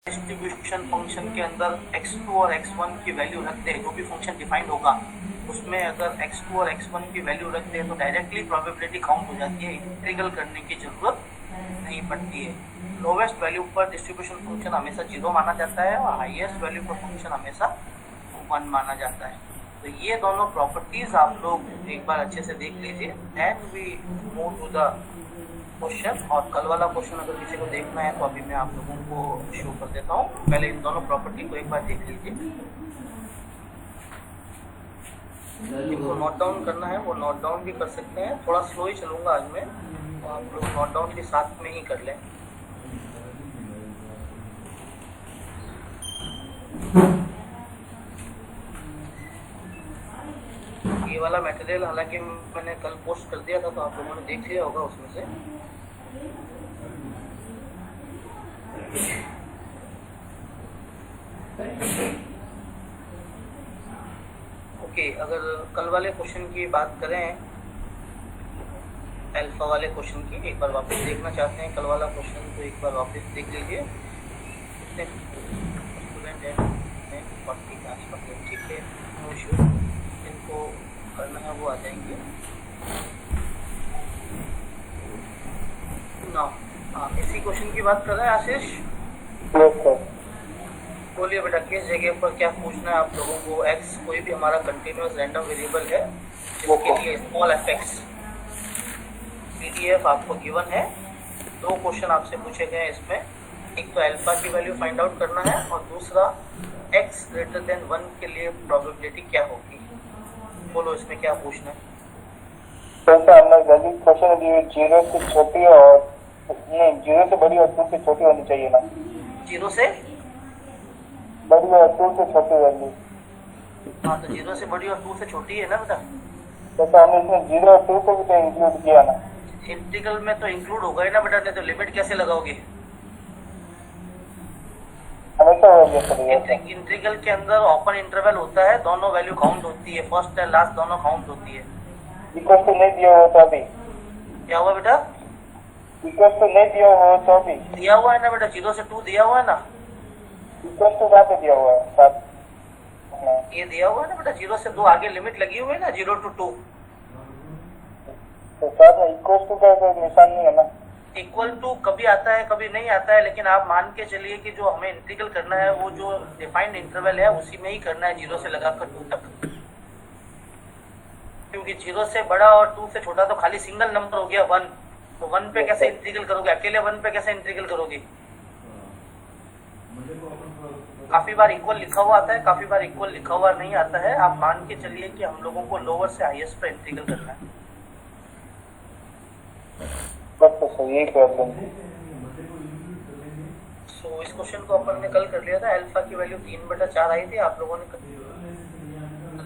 Distribution function के अंदर x2 और x1 की वैल्यू रखते हैं, जो भी फंक्शन डिफाइंड होगा उसमें अगर x2 और x1 की वैल्यू रखते हैं तो डायरेक्टली प्रोबेबिलिटी काउंट हो जाती है, इंटीग्रल करने की जरूरत नहीं पड़ती है। लोवेस्ट वैल्यू पर डिस्ट्रीब्यूशन फंक्शन हमेशा 0 माना जाता है और हाईएस्ट वैल्यू पर फंक्शन हमेशा 1 माना जाता है। तो ये दोनों प्रॉपर्टीज आप लोग एक बार अच्छे से देख लीजिए। And we move to the question. और कल वाला क्वेश्चन अगर किसी को देखना है तो अभी मैं आप लोगों को शो कर देता हूँ। पहले इन दोनों प्रॉपर्टी को एक बार देख लीजिए। जिनको नोट डाउन करना है वो नोट डाउन भी कर सकते हैं, थोड़ा स्लो ही चलूंगा आज मैं, तो आप लोग नोट डाउन भी साथ में ही कर लें। ये वाला मटेरियल हालांकि मैंने कल पोस्ट कर दिया था तो आप लोगों ने देख लिया होगा उसमें से। ओके, अगर कल वाले क्वेश्चन की बात करें, अल्फा वाले क्वेश्चन की एक बार वापस देखना चाहते हैं कल वाला क्वेश्चन तो एक बार वापस देख लीजिए। कितने स्टूडेंट हैं? 40 के आसपास है, ठीक है, नो इश्यू। इनको करना है वो आ जाएंगे ना। हाँ, इसी क्वेश्चन की बात कर रहे हैं आशीष। बोलिए बेटा, किस जगह पर क्या पूछना है आप लोगों को? x कोई भी हमारा कंटिन्यूअस रैंडम वेरिएबल है जिसके लिए स्मॉल fx PDF आपको गिवन है। 2 क्वेश्चन आपसे पूछे गए हैं इसमें। एक तो अल्फा की वैल्यू फाइंड आउट करना है और दूसरा x ग्रेटर देन 1 के लिए प्रोबेबिलिटी क्या होगी। बोलो इसमें क्या पूछना है? क्वेश्चन जीरो से छोटी और नहीं, 0 से बड़ी और 2 से छोटी होनी चाहिए ना। 0 से बड़ी और 2 से छोटी वैल्यू। हाँ, तो 0 से बड़ी और 2 से छोटी है ना बेटा। तो हमने इसमें 0 और 2 को भी तो इंक्लूड किया ना। इंटीग्रल में तो इंक्लूड होगा ही ना बेटा, नहीं तो लिमिट कैसे लगाओगे? हमेशा हो गया। इंटीग्रल के अंदर ओपन इंटरवल होता है, दोनों वैल्यू काउंट होती है, फर्स्ट एंड लास्ट दोनों काउंट होती है। इक्वल टू नहीं दिया हुआ तो अभी क्या हुआ बेटा? इक्वल टू नहीं दिया हुआ तो अभी दिया हुआ है ना बेटा, 0 से 2 दिया हुआ है ना। इक्वल टू कहाँ पे दिया हुआ है? साथ ये दिया हुआ है ना बेटा, 0 से 2 आगे लिमिट लगी हुई है ना, 0 to 2। तो साथ में इक्वल टू का कोई निशान नहीं है ना। इक्वल टू कभी आता है कभी नहीं आता है, लेकिन आप मान के चलिए कि जो हमें इंटीग्रल करना है वो जो डिफाइंड इंटरवल है उसी में ही करना है, 0 से लगाकर 2 तक। क्योंकि 0 से बड़ा और 2 से छोटा तो खाली सिंगल नंबर हो गया 1, तो 1 पे कैसे इंटीग्रल करोगे? अकेले 1 पे कैसे इंटीग्रल करोगे? काफी बार इक्वल लिखा हुआ आता है, काफी बार इक्वल लिखा हुआ नहीं आता है। आप मान के चलिए कि हम लोगों को लोअर से हाईएस्ट पे इंटीग्रल करना है। बस तो यही प्रॉब्लम है। सो इस क्वेश्चन को अपन ने कल कर लिया था। अल्फा की वैल्यू 3/4 आई थी, आप लोगों ने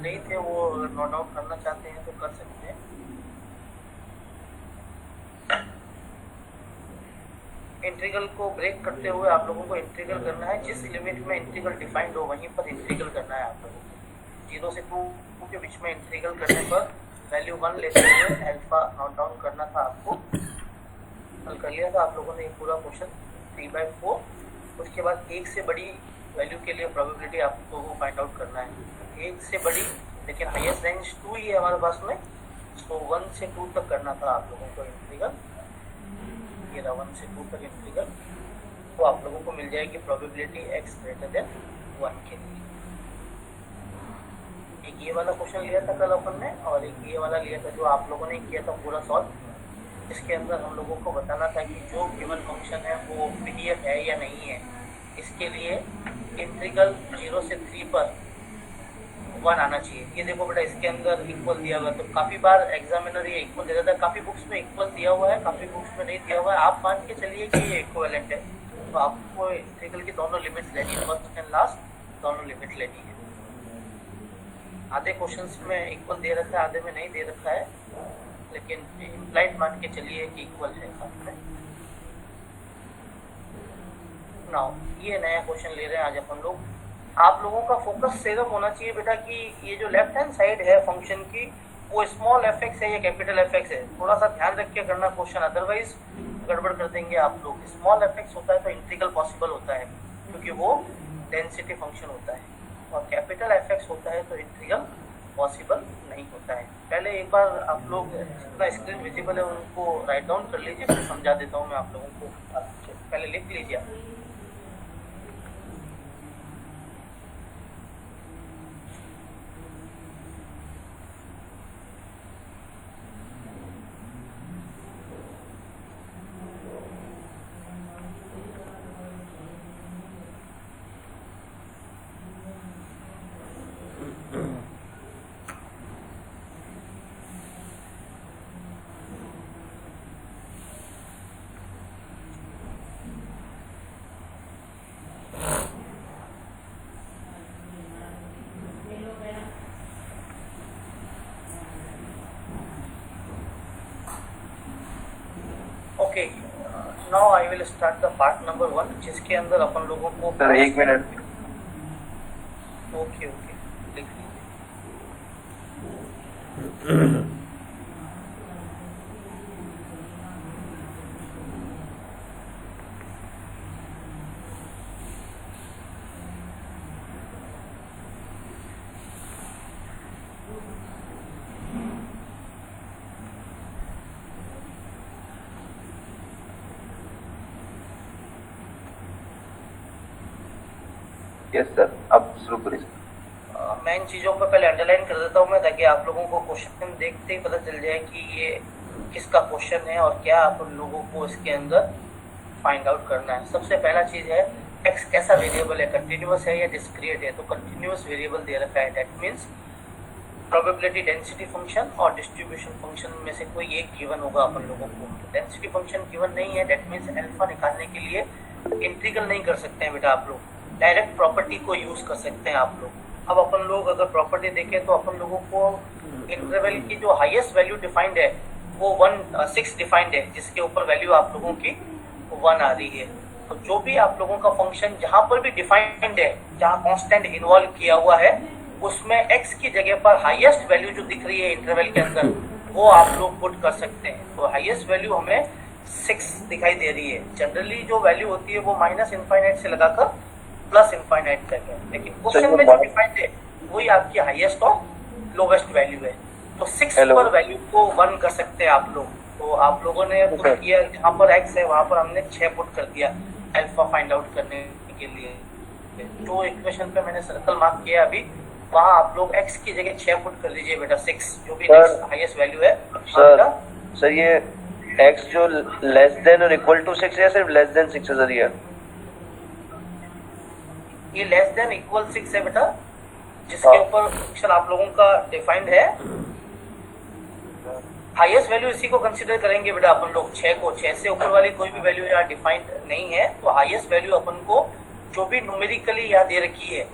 नहीं थे वो नोट आउट करना चाहते हैं तो कर सकते हैं। इंटीग्रल को ब्रेक करते हुए आप लोगों को इंटीग्रल करना है, जिस लिमिट में इंटीग्रल डिफाइंड हो वहीं पर इंटीग्रल करना है आप लोगों को। 0 से 2 के बीच में इंटीग्रल करने पर वैल्यू 1 लेते हुए अल्फा नोट डाउन करना था आपको। हल कर लिया था आप लोगों ने ये पूरा क्वेश्चन 3/4। उसके बाद 1 से बड़ी वैल्यू के लिए प्रोबेबिलिटी आपको फाइंड आउट करना है। 1 से बड़ी लेकिन हाईएस्ट रेंज 2 ही है हमारे पास में, तो 1 से 2 तक करना था आप लोगों को इंटीग्रल। ये 1 से 2 तक इंटीग्रल तो आप लोगों को मिल जाएगी प्रोबेबिलिटी x ग्रेटर देन 1 के लिए। एक ये वाला क्वेश्चन लिया था कल अपन ने और एक ये वाला लिया था जो आप लोगों ने किया था पूरा सॉल्व। इसके अंदर हम लोगों को बताना था कि जो गिवन फंक्शन है वो PDF है या नहीं है। इसके लिए इंटीग्रल 0 से 3 पर 1 आना चाहिए। ये देखो बेटा, इसके अंदर इक्वल दिया हुआ है, तो काफी बार एग्जामिनर ये इक्वल दे देता है। काफी बुक्स में इक्वल दिया हुआ है, काफी बुक्स में नहीं दिया हुआ है। आप मान के चलिए कि ये इक्विवेलेंट है, तो आपको इंटीग्रल की दोनों लिमिट्स लेनी है, फर्स्ट एंड लास्ट दोनों लिमिट लेनी है। आधे क्वेश्चंस में इक्वल दे रखा है, आधे में नहीं दे रखा है, लेकिन इम्प्लाइड मान के चलिए कि इक्वल है साथ में। नाउ ये नया क्वेश्चन ले रहे हैं आज अपन लोग। आप लोगों का फोकस सिर्फ होना चाहिए बेटा कि ये जो लेफ्ट हैंड साइड है फंक्शन की वो स्मॉल fx है या कैपिटल fx है। थोड़ा सा ध्यान रख के करना क्वेश्चन, अदरवाइज गड़बड़ कर देंगे आप लोग। स्मॉल fx होता है तो इंटीग्रल पॉसिबल होता है, क्योंकि वो डेंसिटी फंक्शन होता है, और कैपिटल एफ होता है तो इंटीग्रल पॉसिबल नहीं होता है। पहले एक बार आप लोग जितना स्क्रीन विजिबल है उनको राइट डाउन कर लीजिए, फिर समझा देता हूँ मैं आप लोगों को। पहले लिख लीजिए आप। Okay, now I will start the part number 1, जिसके अंदर अपन लोगों को सर 1 मिनट। ओके ओके, लिख लीजिए। यस सर, अब शुरू करिए। मैं इन चीज़ों पर पहले अंडरलाइन कर देता हूँ मैं, ताकि आप लोगों को क्वेश्चन देखते ही पता चल जाए कि ये किसका क्वेश्चन है और क्या आप लोगों को इसके अंदर फाइंड आउट करना है। सबसे पहला चीज़ है एक्स कैसा वेरिएबल है, कंटिन्यूस है या डिस्क्रिएट है। तो कंटिन्यूस वेरिएबल दे रखा है, that means probability density function और डिस्ट्रीब्यूशन फंक्शन में से कोई एक गिवन होगा अपन लोगों को। डेंसिटी फंक्शन गिवन नहीं है, दैट मीन्स अल्फा निकालने के लिए इंटीग्रल नहीं कर सकते हैं बेटा आप लोग, डायरेक्ट प्रॉपर्टी को यूज कर सकते हैं आप लोग। अब अपन लोग अगर प्रॉपर्टी देखें तो अपन लोगों को इंटरवल की जो हाईएस्ट वैल्यू डिफाइंड है वो 6 डिफाइंड है, जिसके ऊपर वैल्यू आप लोगों की 1 आ रही है। तो जो भी आप लोगों का फंक्शन जहां पर भी डिफाइंड है, जहां कांस्टेंट इन्वॉल्व किया हुआ है, उसमें x की जगह पर हाईएस्ट वैल्यू जो दिख रही है इंटरवल के अंदर वो आप लोग पुट कर सकते हैं। तो हाईएस्ट वैल्यू हमें 6 दिखाई दे रही है। जनरली जो वैल्यू होती है वो -इनफाइनाइट से लगाकर +इनफाइनाइट तक है, लेकिन क्वेश्चन में जो डिफाइंड है वही आपकी हाईएस्ट और लोवेस्ट वैल्यू है। तो 6 पर वैल्यू को 1 कर सकते हैं आप लोग। तो आप लोगों ने पुट किया, जहाँ पर x है वहां पर हमने 6 पुट कर दिया अल्फा फाइंड आउट करने के लिए। जो इक्वेशन पे मैंने सर्कल मार्क किया अभी, वहाँ आप लोग x की जगह 6 पुट कर दीजिए बेटा, 6 जो भी हाईएस्ट वैल्यू है। सर ये x जो लेस देन और इक्वल टू 6 है, सिर्फ लेस देन 6 है सर? ये लेस देन इक्वल 6 है बेटा, जिसके ऊपर फंक्शन आप लोगों का डिफाइंड है। हाईएस्ट वैल्यू इसी को कंसीडर करेंगे बेटा अपन लोग, 6 को। 6 से ऊपर वाली कोई भी वैल्यू यहाँ डिफाइंड नहीं है, तो हाईएस्ट वैल्यू अपन को जो भी न्यूमेरिकली यहाँ दे रखी है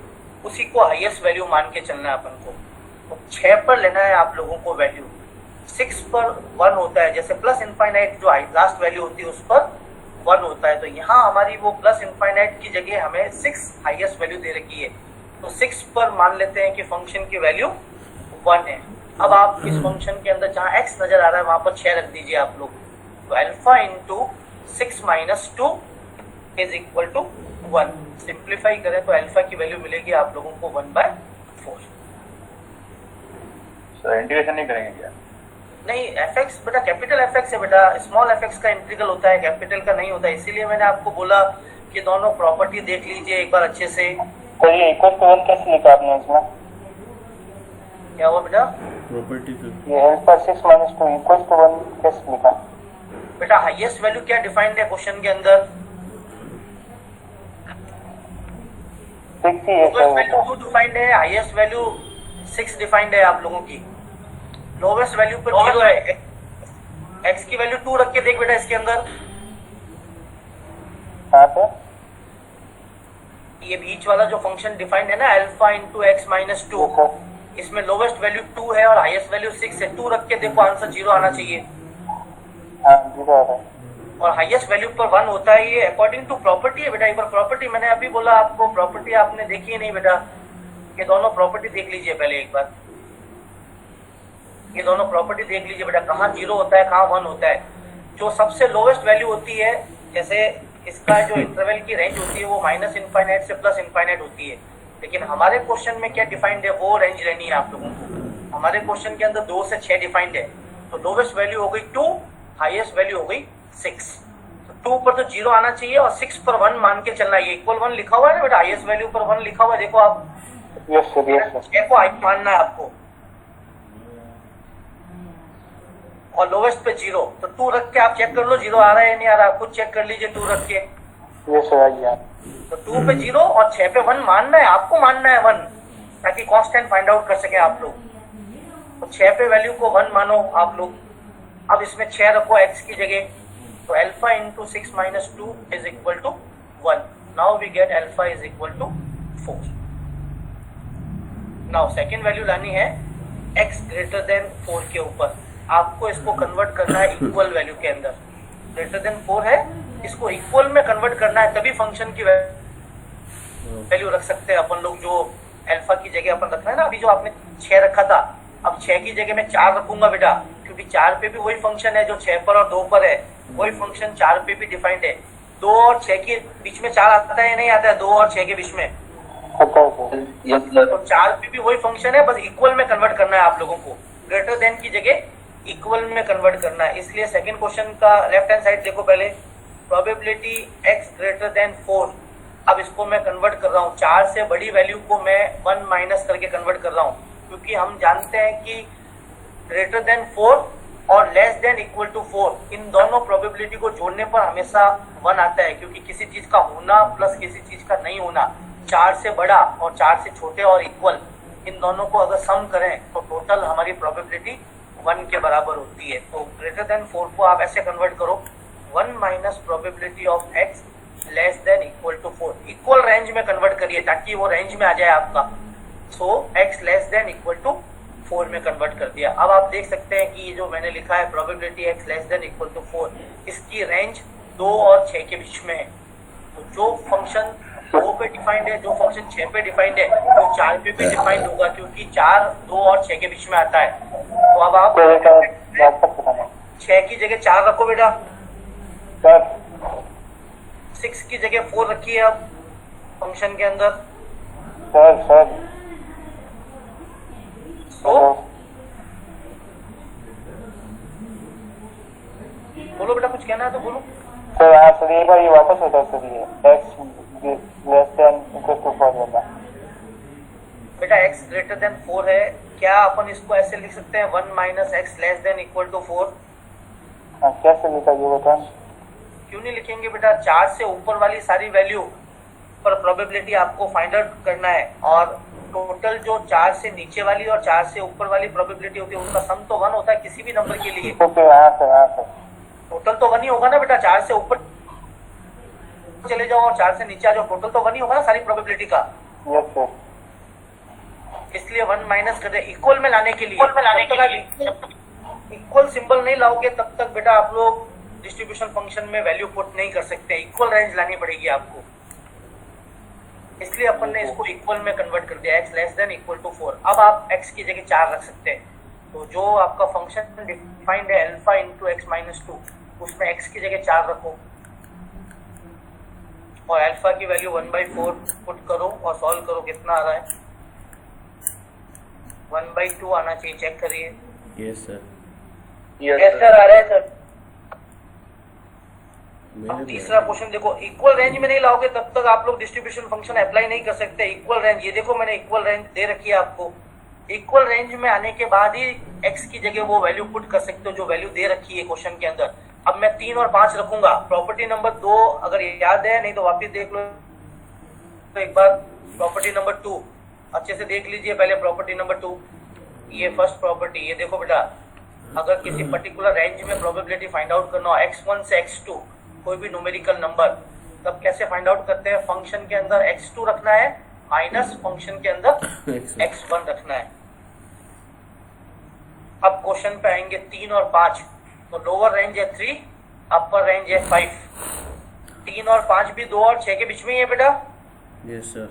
उसी को हाईएस्ट वैल्यू मान के चलना है अपन को। तो 6 पर लेना है आप लोगों को वैल्यू, 6 पर 1 होता है, जैसे +इनफाइनाइट जो लास्ट वैल्यू होती है उस पर 1 होता है। तो यहाँ हमारी वो +इनफाइनाइट की जगह हमें 6 हाईएस्ट वैल्यू दे रखी है, तो 6 पर मान लेते हैं कि फंक्शन की वैल्यू 1 है। अब आप इस फंक्शन के अंदर जहाँ x नजर आ रहा है वहां पर 6 रख दीजिए आप लोग। तो alpha into 6 - 2 is equal to 1। Simplify करें तो अल्फा की वैल्यू मिलेगी आप लोगों को 1/4। सर इंटीग्रेशन नहीं करेंगे क्या? नहीं, fx बेटा कैपिटल fx है बेटा, स्मॉल fx का इंटीग्रल होता है, कैपिटल का नहीं होता। इसीलिए मैंने आपको बोला कि दोनों प्रॉपर्टी देख लीजिए एक बार अच्छे से। तो ये इक्वल टू 1 कैसे लिखा आपने इसमें? क्या हुआ बेटा? प्रॉपर्टी ये अल्फा 6 - 2 इक्वल टू 1 कैसे लिखा? बेटा हाईएस्ट वैल्यू क्या डिफाइंड है क्वेश्चन के अंदर? 6 ही है लोवेस्ट वैल्यू 2 डिफाइंड है, हाईएस्ट वैल्यू 6 डिफाइंड है आप लोगों की। लोवेस्ट वैल्यू पर 0 है, x की वैल्यू 2 रख के देख बेटा इसके अंदर। कहाँ पे? ये बीच वाला जो फंक्शन डिफाइंड है ना, अल्फा इंटू x - 2, इसमें लोवेस्ट वैल्यू 2 है और हाईएस्ट वैल्यू 6 है। 2 रख के देखो, आंसर 0 आना चाहिए। हाँ 0 आ रहा है। और हाईएस्ट वैल्यू पर 1 होता है। ये अकॉर्डिंग टू प्रॉपर्टी है बेटा। एक बार प्रॉपर्टी मैंने अभी बोला आपको, प्रॉपर्टी आपने देखी है नहीं बेटा? ये दोनों प्रॉपर्टी देख लीजिए पहले एक बार, ये दोनों प्रॉपर्टी देख लीजिए बेटा, कहाँ 0 होता है, कहाँ 1 होता है। जो सबसे लोवेस्ट वैल्यू होती है, जैसे इसका जो इंटरवल की रेंज होती है वो माइनस इनफाइनाइट से प्लस इनफाइनाइट होती है, लेकिन हमारे क्वेश्चन में क्या डिफाइंड है वो रेंज लेनी है आप लोगों को। हमारे क्वेश्चन के अंदर 2 से 6 डिफाइंड है, तो लोवेस्ट वैल्यू हो गई 2, हाईएस्ट वैल्यू हो गई 6। तो 2 पर तो 0 आना चाहिए और 6 पर 1 मान के चलना है। इक्वल 1 लिखा हुआ है ना बेटा, हाईएस्ट वैल्यू पर 1 लिखा हुआ है, देखो आप। Yes sir, yes sir. 6 को हाई मानना है आपको और लोवेस्ट पे 0, तो 2 रख के आप चेक कर लो 0 आ रहा है या नहीं आ रहा, खुद चेक कर लीजिए 2 रख के। यस सर, आइए आप। तो 2 पे 0 और 6 पे 1 मानना है, आपको मानना है 1, ताकि कांस्टेंट फाइंड आउट कर सके आप लोग। तो 6 पे वैल्यू को 1 मानो आप लोग। अब इसमें 6 रखो x की जगह, तो alpha into 6 minus 2 is equal to 1। Now we get alpha is equal to 4। Now second value लानी है x ग्रेटर देन 4 के ऊपर। आपको इसको कन्वर्ट करना है इक्वल वैल्यू के अंदर। ग्रेटर देन 4 है, इसको इक्वल में कन्वर्ट करना है, तभी फंक्शन की वैल्यू रख सकते हैं अपन लोग। जो अल्फा की जगह अपन रख रहे हैं ना, अभी जो आपने 6 रखा था, अब 6 की जगह मैं 4 रखूंगा बेटा, क्योंकि 4 पे भी वही फंक्शन है जो 6 पर और 2 पर है, वही फंक्शन 4 पे भी डिफाइंड है। 2 और 6 के बीच में 4 आता है या नहीं आता है? 2 और 6 के बीच में तो 4 पे भी वही फंक्शन है, बस इक्वल में कन्वर्ट करना है आप लोगों को। ग्रेटर देन की जगह इक्वल में कन्वर्ट करना है। इसलिए सेकंड क्वेश्चन का लेफ्ट हैंड साइड देखो पहले, प्रोबेबिलिटी x ग्रेटर देन 4। अब इसको मैं कन्वर्ट कर रहा हूँ, 4 से बड़ी वैल्यू को मैं 1 माइनस करके कन्वर्ट कर रहा हूँ, क्योंकि हम जानते हैं कि ग्रेटर देन 4 और लेस देन इक्वल टू 4 इन दोनों प्रोबेबिलिटी को जोड़ने पर हमेशा 1 आता है, क्योंकि किसी चीज का होना प्लस किसी चीज का नहीं होना, 4 से बड़ा और 4 से छोटे और इक्वल, इन दोनों को अगर सम करें तो टोटल हमारी प्रोबेबिलिटी 1 के बराबर होती है। तो ग्रेटर देन 4 को आप ऐसे कन्वर्ट करो, 1 minus probability of x less than equal to 4। Equal range में कन्वर्ट करिए ताकि वो रेंज में आ जाए आपका। So x less than equal to 4 में कन्वर्ट कर दिया। अब आप देख सकते हैं कि ये जो मैंने लिखा है probability x less than equal to 4, इसकी रेंज 2 और 6 के बीच में है। तो जो फंक्शन 2 पे डिफाइंड है, जो फंक्शन 6 पे डिफाइंड है, वो 4 पे भी डिफाइंड होगा, क्योंकि 4 2 और 6 के बीच में आता है। तो अब आप 6 की जगह 4 रखो बेटा, 6 की जगह 4 रखिए अब फंक्शन के अंदर। तो बोलो बेटा, कुछ कहना है तो बोलो। सर सर एक बार ये वापस होता सर, ये x less than equal to 4 होगा बेटा। x ग्रेटर देन 4 है, क्या अपन इसको ऐसे लिख सकते हैं 1 minus X less than equal to 4? कैसे लिखा ये बताएं? क्यों नहीं लिखेंगे बेटा, 4 से ऊपर वाली सारी वैल्यू पर प्रोबेबिलिटी आपको फाइंड आउट करना है, और टोटल जो 4 से नीचे वाली और 4 से ऊपर वाली प्रोबेबिलिटी होती है उनका सम तो 1 होता है किसी भी नंबर के लिए। ओके, हाँ सर। टोटल तो 1 ही होगा ना बेटा, 4 से ऊपर चले जाओ और 4 से नीचे आ जाओ, टोटल तो 1 ही होगा ना सारी प्रोबेबिलिटी का। Yes sir. इसलिए 1 माइनस कर दे इक्वल में लाने के लिए। इक्वल सिंबल नहीं लाओगे तब तक बेटा आप लोग डिस्ट्रीब्यूशन फंक्शन में वैल्यू पुट नहीं कर सकते। इक्वल रेंज लानी पड़ेगी आपको, इसलिए अपन ने इसको इक्वल में कन्वर्ट कर दिया, x less than equal to 4। अब आप x की जगह 4 रख सकते हैं। तो जो आपका फंक्शन डिफाइंड है अल्फा इंटू एक्स माइनस 2, उसमें x की जगह 4 रखो और अल्फा की वैल्यू 1/4 पुट करो और सॉल्व करो, कितना आ रहा है? 1/2 आना चाहिए, चेक करिए। Yes sir. यस सर आ रहा है सर। अब तीसरा क्वेश्चन देखो, इक्वल रेंज में नहीं लाओगे तब तक आप लोग डिस्ट्रीब्यूशन फंक्शन अप्लाई नहीं कर सकते। इक्वल रेंज, ये देखो मैंने इक्वल रेंज दे रखी है आपको। इक्वल रेंज में आने के बाद ही x की जगह वो वैल्यू पुट कर सकते हो जो वैल्यू दे रखी है क्वेश्चन के अंदर। अब मैं 3 और 5 रखूंगा। प्रॉपर्टी नंबर 2 अगर याद है, नहीं तो वापिस देख लो तो एक बार। प्रॉपर्टी नंबर 2 अच्छे से देख लीजिए पहले। प्रॉपर्टी नंबर 2, ये फर्स्ट प्रॉपर्टी, ये देखो बेटा, अगर किसी पर्टिकुलर रेंज में प्रोबेबिलिटी फाइंड आउट करना हो x1 से x2 कोई भी न्यूमेरिकल नंबर, तब कैसे फाइंड आउट करते हैं? फंक्शन के अंदर x2 रखना है माइनस फंक्शन के अंदर x1 रखना है। अब क्वेश्चन पे आएंगे 3 और 5, तो लोअर रेंज है 3, अपर रेंज है 5। 3 और 5 भी 2 और 6 के बीच में ही है बेटा। Yes sir.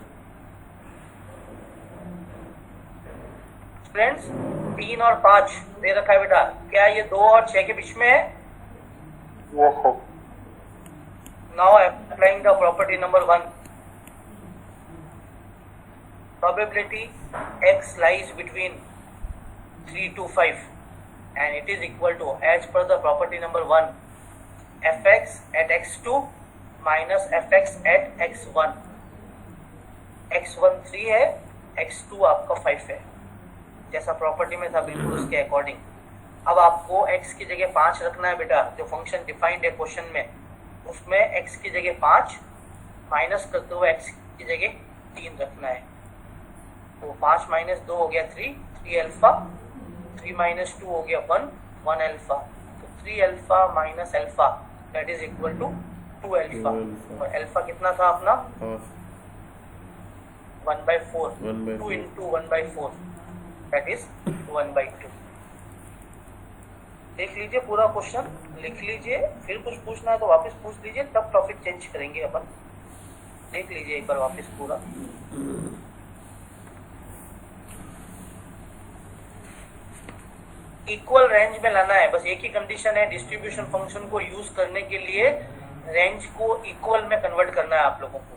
फ्रेंड्स 3 और 5 दे रखा है बेटा, क्या ये 2 और 6 के बीच में है? Yes sir. now applying the property number 1, probability x lies between 3 to 5 and it is equal to, as per the property number 1, fx at x2 minus fx at x1. x1 3 है, x2 आपका 5 है, जैसा property में था बिल्कुल उसके according. अब आपको x की जगह 5 रखना है बेटा, जो फंक्शन डिफाइंड है क्वेश्चन में, उसमें x की जगह 5 माइनस करते हुए x की जगह 3 रखना है। तो 5 माइनस 2 हो गया 3 अल्फा, 3 माइनस 2 हो गया 1 अल्फा। तो 3 alpha minus alpha that is equal to 2 alpha. और अल्फा कितना था अपना? हाफ 1/4, 1/4. 2 into 1/4 that is 1/2। देख लीजिए पूरा क्वेश्चन, लिख लीजिए, फिर कुछ पूछना है तो वापस पूछ लीजिए, तब टॉपिक चेंज करेंगे अपन। देख लीजिए एक बार वापस पूरा। इक्वल रेंज में लाना है, बस एक ही कंडीशन है, डिस्ट्रीब्यूशन फंक्शन को यूज करने के लिए रेंज को इक्वल में कन्वर्ट करना है आप लोगों को।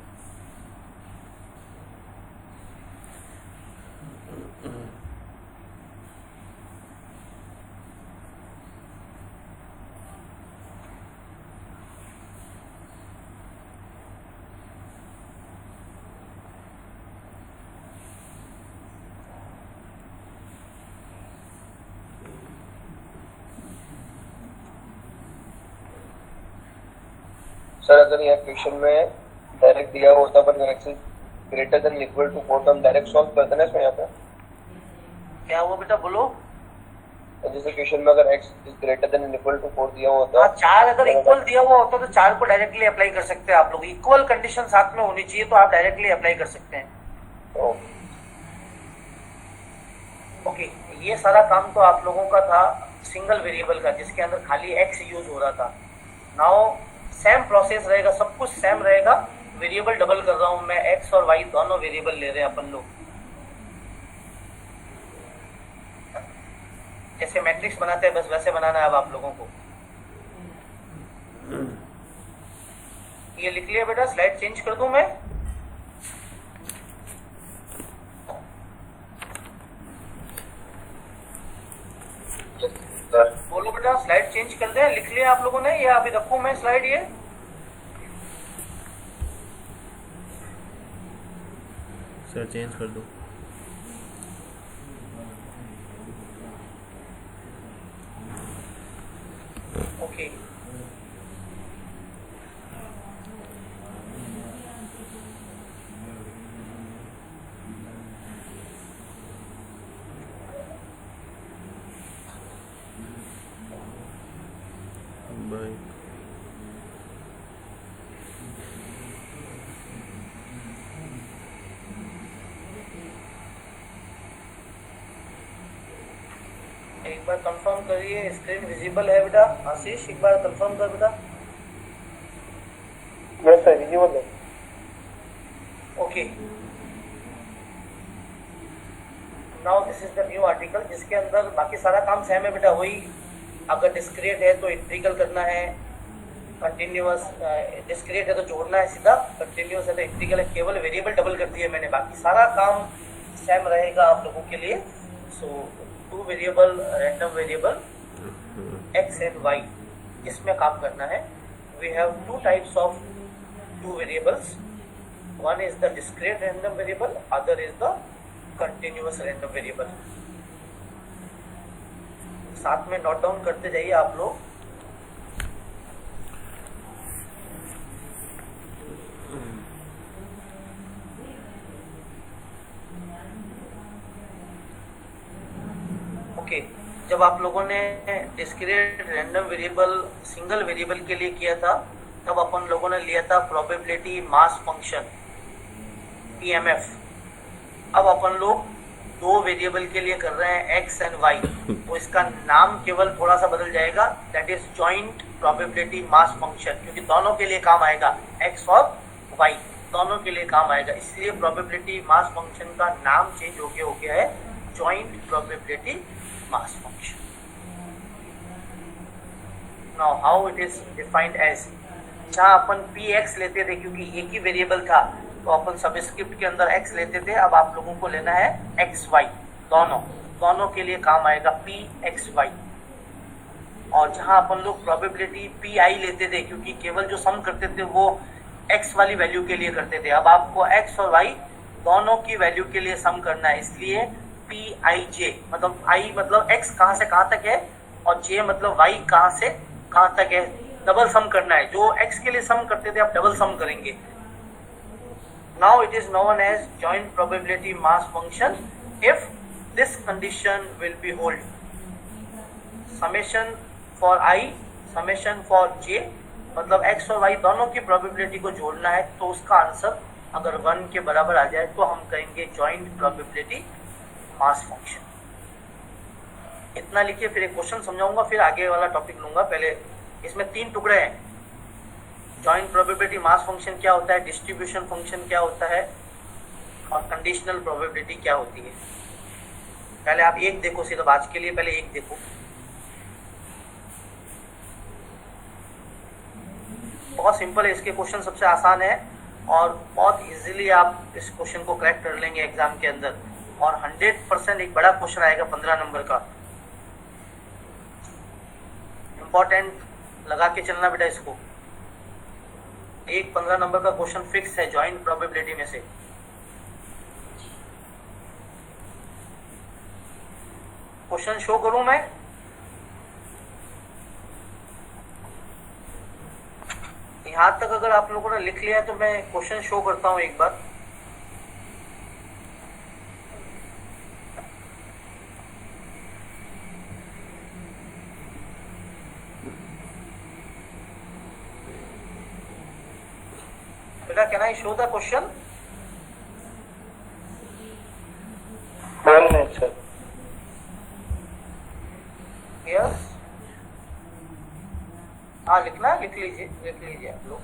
सर अगर यह क्वेश्चन में डायरेक्ट दिया हुआ होता पर x greater than equal to 4 तो हम डायरेक्ट सॉल्व कर देना इसमें यहाँ पे। क्या हुआ बेटा, बोलो। जैसे क्वेश्चन में अगर x is greater than equal to 4 दिया हुआ होता, 4 अगर इक्वल दिया हुआ होता तो 4 को डायरेक्टली अप्लाई कर सकते हैं आप लोग। इक्वल कंडीशन साथ में होनी चाहिए तो आप डायरेक्टली अप्लाई कर सकते हैं। ओके, ये सारा काम तो आप लोगों का था सिंगल वेरिएबल का, जिसके अंदर खाली x यूज हो रहा था। नाउ सेम प्रोसेस रहेगा, सब कुछ सेम रहेगा, वेरिएबल डबल कर रहा हूं मैं, x और y दोनों वेरिएबल ले रहे हैं अपन लोग। जैसे मैट्रिक्स बनाते हैं बस वैसे बनाना है अब आप लोगों को। ये लिख लिया बेटा, स्लाइड चेंज कर दूं मैं? बोलो बेटा, स्लाइड चेंज कर दें? लिख लिया आप लोगों ने या अभी रखूं मैं स्लाइड ये? सर चेंज कर दो। Okay, bye. एक बार कंफर्म करिए, स्क्रीन विजिबल है बेटा? आशीष एक बार कंफर्म कर बेटा। यस सर विजिबल है। Okay, now this is the new article, जिसके अंदर बाकी सारा काम सेम है बेटा। वही अगर डिस्क्रीट है तो इंटीग्रल करना है, कंटिन्यूअस डिस्क्रीट है तो जोड़ना है सीधा, कंटिन्यूअस है तो इंटीग्रल है। केवल वेरिएबल डबल कर दिया मैंने, बाकी सारा काम सेम रहेगा आप लोगों के लिए। So 2 variable random variable x and y, इसमें काम करना है। We have 2 types of 2 variables, one is the discrete random variable, other is the continuous random variable. साथ में नोट डाउन करते जाइए आप लोग। ओके, जब आप लोगों ने discrete random variable single variable के लिए किया था, तब अपन लोगों ने लिया था प्रोबेबिलिटी मास फंक्शन PMF। अब अपन लोग 2 वेरिएबल के लिए कर रहे हैं x एंड y, तो इसका नाम केवल थोड़ा सा बदल जाएगा, that is joint probability mass function, क्योंकि दोनों के लिए काम आएगा, x और y दोनों के लिए काम आएगा। इसलिए प्रोबेबिलिटी मास फंक्शन का नाम चेंज हो गया है joint probability mass function. Now how it is defined as, जहाँ अपन पी एक्स लेते थे क्योंकि एक ही वेरिएबल था तो अपन सबस्क्रिप्ट के अंदर एक्स लेते थे, अब आप लोगों को लेना है एक्स वाई, दोनों के लिए काम आएगा पी एक्स वाई। और जहाँ अपन लोग प्रोबेबिलिटी पी आई लेते थे क्योंकि केवल जो सम करते थे वो एक्स वाली वैल्यू के लिए करते थे, अब आपको एक्स और वाई दोनों की वैल्यू के लिए सम करना है, इसलिए पी आई जे मतलब आई मतलब एक्स कहाँ से कहाँ तक है और जे मतलब वाई कहाँ से कहाँ तक है, डबल सम करना है। जो एक्स के लिए सम करते थे आप डबल सम करेंगे। Now it is known as joint probability mass function if this condition will be hold. Summation for I summation for J मतलब एक्स और वाई दोनों की प्रोबेबिलिटी को जोड़ना है, तो उसका आंसर अगर 1 के बराबर आ जाए तो हम कहेंगे जॉइंट प्रोबेबिलिटी मास फंक्शन। इतना लिखिए, फिर एक क्वेश्चन समझाऊंगा, फिर आगे वाला टॉपिक लूंगा। पहले इसमें 3 टुकड़े हैं। जॉइंट प्रोबेबिलिटी मास फंक्शन क्या होता है, डिस्ट्रीब्यूशन फंक्शन क्या होता है और कंडीशनल प्रोबेबिलिटी क्या होती है। पहले आप एक देखो, सिर्फ आज के लिए पहले एक देखो। बहुत सिंपल है, इसके क्वेश्चन सबसे आसान है और बहुत इजीली आप इस क्वेश्चन को क्रैक कर लेंगे एग्जाम के अंदर। और 100% एक बड़ा क्वेश्चन आएगा 15 नंबर का, इंपॉर्टेंट लगा के चलना बेटा इसको। एक 15 नंबर का क्वेश्चन फिक्स है जॉइंट प्रोबेबिलिटी में से। क्वेश्चन शो करूं मैं? यहां तक अगर आप लोगों ने लिख लिया है तो मैं क्वेश्चन शो करता हूं एक बार। बेटा can I show the question? Sir yes, हाँ लिखना, लिख लीजिए आप लोग।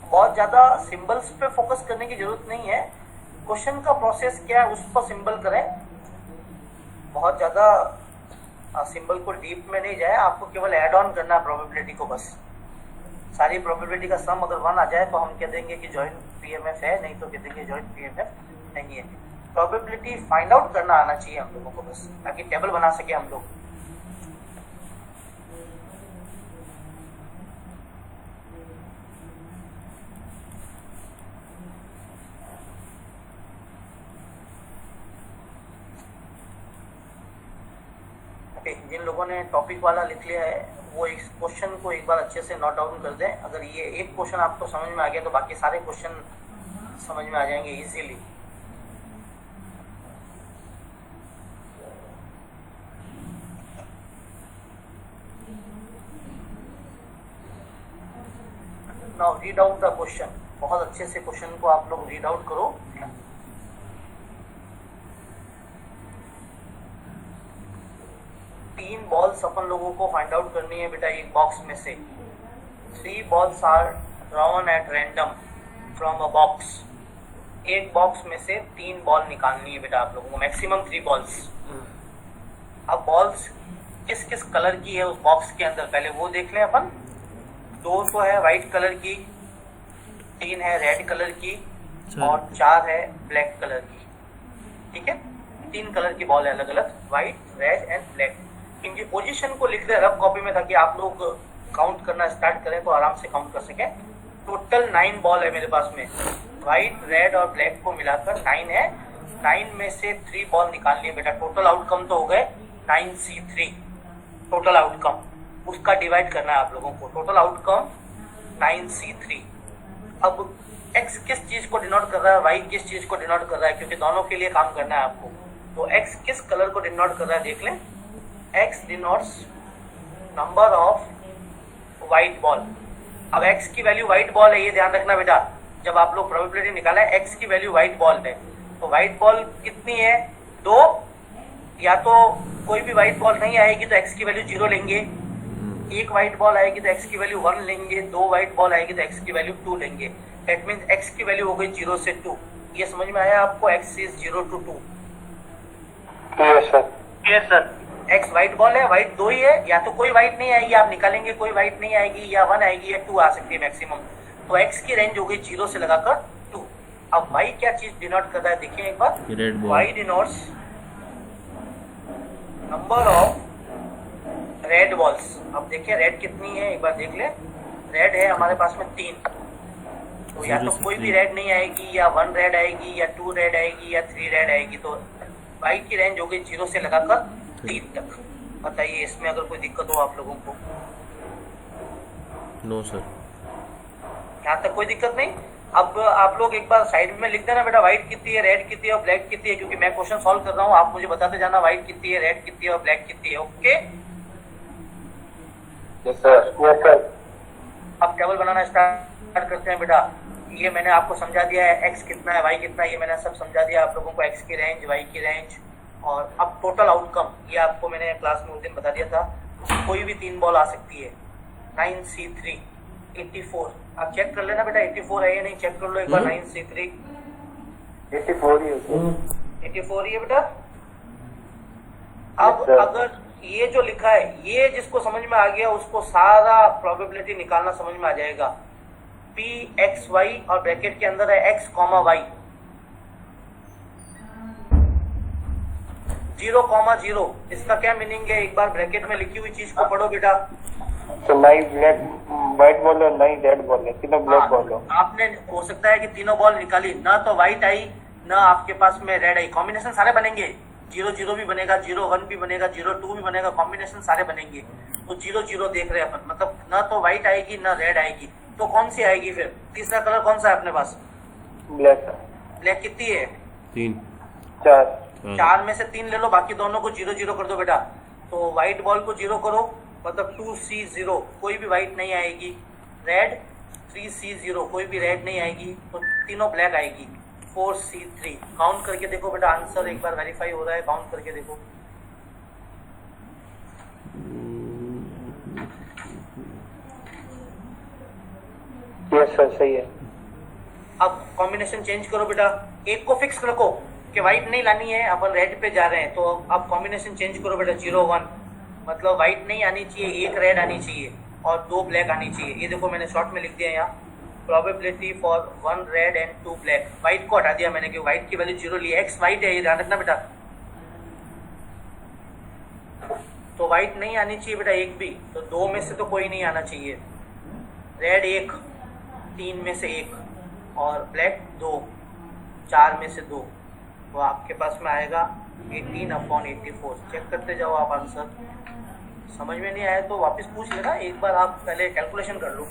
बहुत ज्यादा सिंबल्स पे फोकस करने की जरूरत नहीं है, क्वेश्चन का प्रोसेस क्या है उस पर सिंबल करें। बहुत ज्यादा सिंबल को डीप में नहीं जाए, आपको केवल ऐड ऑन करना है प्रोबेबिलिटी को बस। सारी प्रोबेबिलिटी का सम अगर 1 आ जाए तो हम कह देंगे कि जॉइंट पीएमएफ है, नहीं तो कह देंगे जॉइंट पीएमएफ नहीं है। प्रोबेबिलिटी फाइंड आउट करना आना चाहिए हम लोगों को बस, ताकि टेबल बना सके हम लोग। जिन लोगों ने टॉपिक वाला लिख लिया है वो इस क्वेश्चन को एक बार अच्छे से नोट डाउन कर दें। अगर ये एक क्वेश्चन आपको समझ में आ गया तो बाकी सारे क्वेश्चन समझ में आ जाएंगे easily. Now read out the question. बहुत अच्छे से क्वेश्चन को आप लोग रीड आउट करो। तीन बॉल्स अपन लोगों को फाइंड आउट करनी है बेटा एक बॉक्स में से। 3 balls are drawn at random from a box. एक बॉक्स में से 3 बॉल निकालनी है बेटा आप लोगों को, मैक्सिमम 3 बॉल्स। अब बॉल्स किस किस कलर की है उस बॉक्स के अंदर पहले वो देख लें अपन। 2 तो है व्हाइट कलर की, 3 है रेड कलर की और 4 है ब्लैक कलर की। ठीक है, 3 कलर की बॉल है अलग अलग, व्हाइट, रेड एंड ब्लैक। इनकी पोजीशन को लिख दे रफ कॉपी में ताकि आप लोग काउंट करना स्टार्ट करें तो आराम से काउंट कर सकें। टोटल 9 बॉल है मेरे पास में, व्हाइट, रेड और ब्लैक को मिलाकर 9 है। 9 में से 3 बॉल निकालनी है बेटा। टोटल आउटकम तो हो गए 9C3 टोटल आउटकम, उसका डिवाइड करना है आप लोगों को। Total outcome 9C3। अब x किस चीज को डिनोट कर रहा है, y किस चीज को डिनोट कर रहा है, क्योंकि दोनों के लिए काम करना है आपको। तो x किस कलर को डिनोट कर रहा है देख लें। x denotes number of white ball. अब x की वैल्यू व्हाइट बॉल है, ये ध्यान रखना बेटा। जब आप लोग प्रोबेबिलिटी निकाला है x की वैल्यू व्हाइट बॉल है, तो व्हाइट बॉल कितनी है 2। या तो कोई भी व्हाइट बॉल नहीं आएगी तो x की वैल्यू 0 लेंगे, एक व्हाइट बॉल आएगी तो x की वैल्यू 1 लेंगे, 2 व्हाइट बॉल आएगी तो x की वैल्यू 2 लेंगे। दैट मीन्स x की वैल्यू हो गई 0 से 2। ये समझ में आया आपको? x is 0 to 2। Yes sir. Yes sir. X white ball है, वाइट 2 ही है, या तो कोई वाइट नहीं आएगी आप निकालेंगे, कोई वाइट नहीं आएगी, या 1 आएगी या 2 आ सकती है मैक्सिमम। तो एक्स की रेंज हो गई 0 से लगाकर 2। अब वाई क्या चीज डिनोट कर रहा है देखिए एक बार, red ball. Y denotes number of red balls. अब देखिए रेड कितनी है एक बार देख ले, रेड है हमारे पास में 3, तो या तो कोई भी रेड नहीं आएगी, या 1 रेड आएगी, या 2 रेड आएगी, या 3 रेड आएगी। तो वाई की रेंज हो गई 0 से लगाकर 3 तक। बताइए इसमें अगर कोई दिक्कत हो आप लोगों को? No sir. यहाँ तक कोई दिक्कत नहीं। अब आप लोग एक बार साइड में लिख देना बेटा व्हाइट कितनी है, रेड कितनी है और ब्लैक कितनी है, क्योंकि मैं क्वेश्चन सॉल्व कर रहा हूँ, आप मुझे बताते जाना व्हाइट कितनी है, रेड कितनी है और ब्लैक कितनी है। Okay yes sir. अब टेबल बनाना स्टार्ट करते हैं बेटा। ये मैंने आपको समझा दिया है एक्स कितना है, वाई कितना है, ये मैंने सब समझा दिया आप लोगों को, एक्स की रेंज, वाई की रेंज। और अब टोटल आउटकम ये आपको मैंने क्लास में उस दिन बता दिया था, कोई भी 3 बॉल आ सकती है। 9C3 84, आप चेक कर लेना बेटा 84 है या नहीं, चेक कर लो एक बार। 9C3 84 ही है 84 ही है बेटा। अब अगर ये जो लिखा है, ये जिसको समझ में आ गया उसको सारा प्रोबेबिलिटी निकालना समझ में आ जाएगा। पी एक्स वाई और ब्रैकेट के अंदर है एक्स कॉमा वाई, 0,0। इसका क्या मीनिंग है, एक बार ब्रैकेट में लिखी हुई चीज को पढ़ो बेटा। तो 9 ब्लैक व्हाइट बॉल और 9 रेड बॉल है, तीनों ब्लैक बॉल है। आपने हो सकता है कि तीनों बॉल निकाली ना, तो व्हाइट आई ना आपके पास में रेड आई, कॉम्बिनेशन सारे बनेंगे। 0-0 भी बनेगा, 0-1 भी बनेगा, 0-2 भी बनेगा, कॉम्बिनेशन सारे बनेंगे। तो 0-0 देख रहे हैं अपन, मतलब ना तो व्हाइट आएगी ना रेड आएगी, तो कौन सी आएगी फिर? तीसरा कलर कौन सा है अपने पास? ब्लैक। ब्लैक कितनी है? 3 4 4 में से 3 ले लो, बाकी दोनों को 0-0 कर दो बेटा। तो व्हाइट बॉल को 0 करो, मतलब 2C0, कोई भी व्हाइट नहीं आएगी। रेड 3C0, कोई भी रेड नहीं आएगी, तो तीनों ब्लैक आएगी। 4C3 काउंट करके देखो बेटा, आंसर एक बार वेरीफाई हो रहा है, काउंट करके देखो। यस सर सही है। अब कॉम्बिनेशन चेंज करो बेटा, एक को फिक्स रखो कि व्हाइट नहीं लानी है, अपन रेड पे जा रहे हैं, तो अब कॉम्बिनेशन चेंज करो बेटा। 0-1 मतलब व्हाइट नहीं आनी चाहिए, 1 रेड आनी चाहिए और 2 ब्लैक आनी चाहिए। ये देखो मैंने शॉर्ट में लिख दिया यहाँ, probability for 1 red and 2 black. White को हटा दिया मैंने, कि व्हाइट की वैल्यू 0 ली है, एक्स व्हाइट है, ये ध्यान रखना बेटा। तो व्हाइट नहीं आनी चाहिए बेटा एक भी, तो 2 में से तो कोई नहीं आना चाहिए। रेड 1, 3 में से 1, और ब्लैक 2, 4 में से 2, तो आपके पास में आएगा 18/84। चेक करते जाओ आप आंसर। समझ में नहीं आया तो वापस पूछ लेना, एक बार आप पहले कैलकुलेशन कर लो।